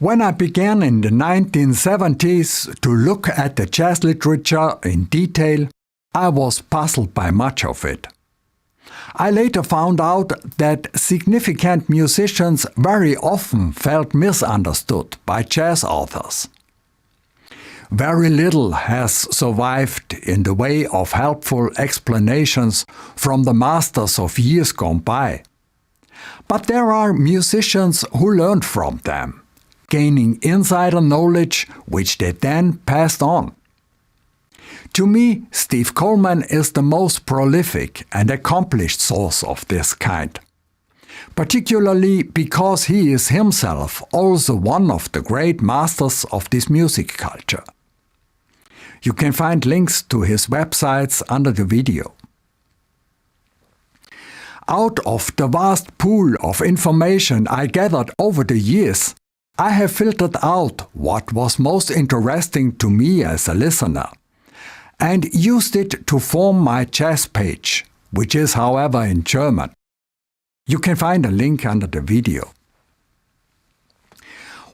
When I began in the 1970s to look at the jazz literature in detail, I was puzzled by much of it. I later found out that significant musicians very often felt misunderstood by jazz authors. Very little has survived in the way of helpful explanations from the masters of years gone by. But there are musicians who learned from them, gaining insider knowledge which they then passed on. To me, Steve Coleman is the most prolific and accomplished source of this kind, particularly because he is himself also one of the great masters of this music culture. You can find links to his websites under the video. Out of the vast pool of information I gathered over the years, I have filtered out what was most interesting to me as a listener and used it to form my jazz page, which is, however, in German. You can find a link under the video.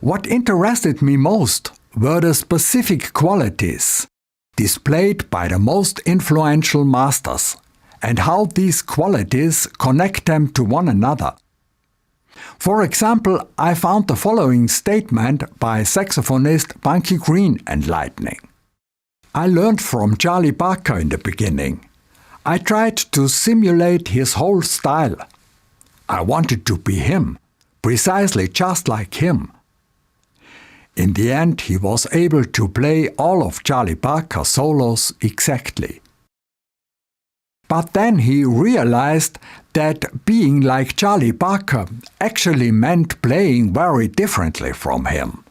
What interested me most were the specific qualities displayed by the most influential masters and how these qualities connect them to one another. For example, I found the following statement by saxophonist Bunky Green enlightening. I learned from Charlie Parker in the beginning. I tried to simulate his whole style. I wanted to be him, precisely just like him. In the end, he was able to play all of Charlie Parker's solos exactly. But then he realized that being like Charlie Parker actually meant playing very differently from him,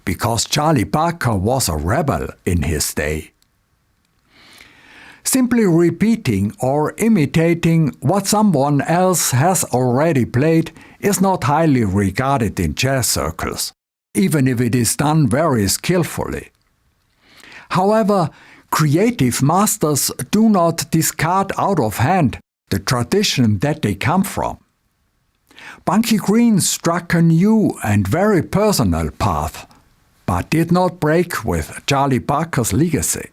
because Charlie Parker was a rebel in his day. Simply repeating or imitating what someone else has already played is not highly regarded in jazz circles, even if it is done very skillfully. However, creative masters do not discard out of hand the tradition that they come from. Bunky Green struck a new and very personal path, but did not break with Charlie Parker's legacy.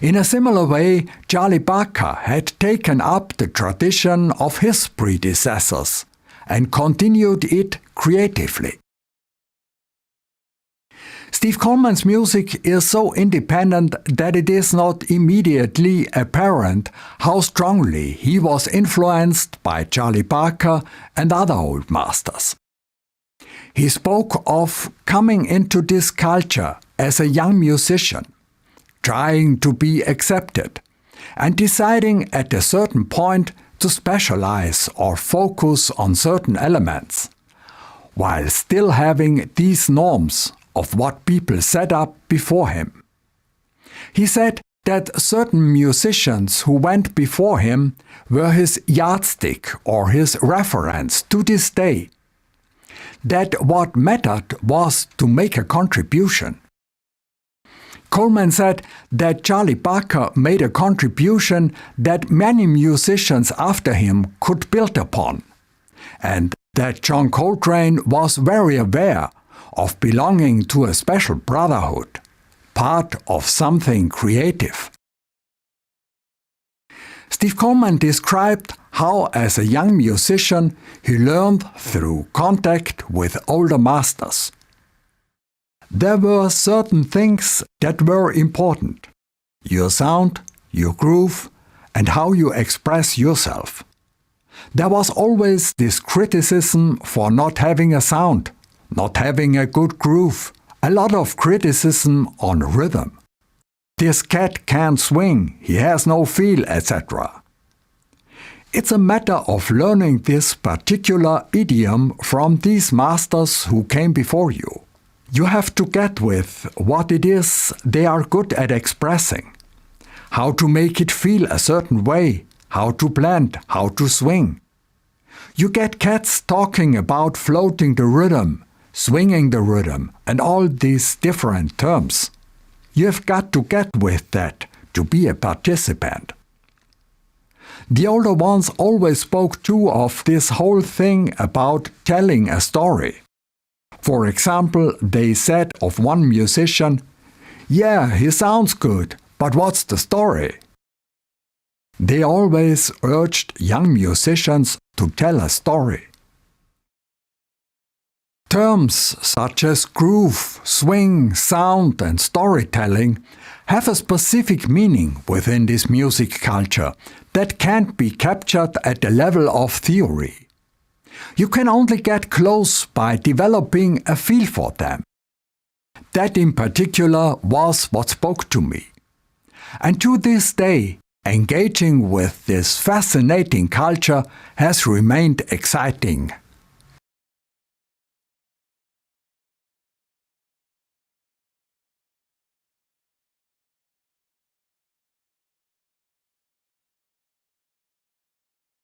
In a similar way, Charlie Parker had taken up the tradition of his predecessors and continued it creatively. Steve Coleman's music is so independent that it is not immediately apparent how strongly he was influenced by Charlie Parker and other old masters. He spoke of coming into this culture as a young musician, trying to be accepted, and deciding at a certain point to specialize or focus on certain elements, while still having these norms of what people set up before him. He said that certain musicians who went before him were his yardstick or his reference to this day, that what mattered was to make a contribution. Coleman said that Charlie Parker made a contribution that many musicians after him could build upon, and that John Coltrane was very aware of belonging to a special brotherhood, part of something creative. Steve Coleman described how, as a young musician, he learned through contact with older masters. There were certain things that were important: your sound, your groove, and how you express yourself. There was always this criticism for not having a sound, not having a good groove, a lot of criticism on rhythm. This cat can't swing, he has no feel, etc. It's a matter of learning this particular idiom from these masters who came before you. You have to get with what it is they are good at expressing, how to make it feel a certain way, how to blend, how to swing. You get cats talking about floating the rhythm, swinging the rhythm, and all these different terms. You've got to get with that to be a participant. The older ones always spoke too of this whole thing about telling a story. For example, they said of one musician, "Yeah, he sounds good, but what's the story?" They always urged young musicians to tell a story. Terms such as groove, swing, sound, and storytelling have a specific meaning within this music culture that can't be captured at the level of theory. You can only get close by developing a feel for them. That in particular was what spoke to me. And to this day, engaging with this fascinating culture has remained exciting.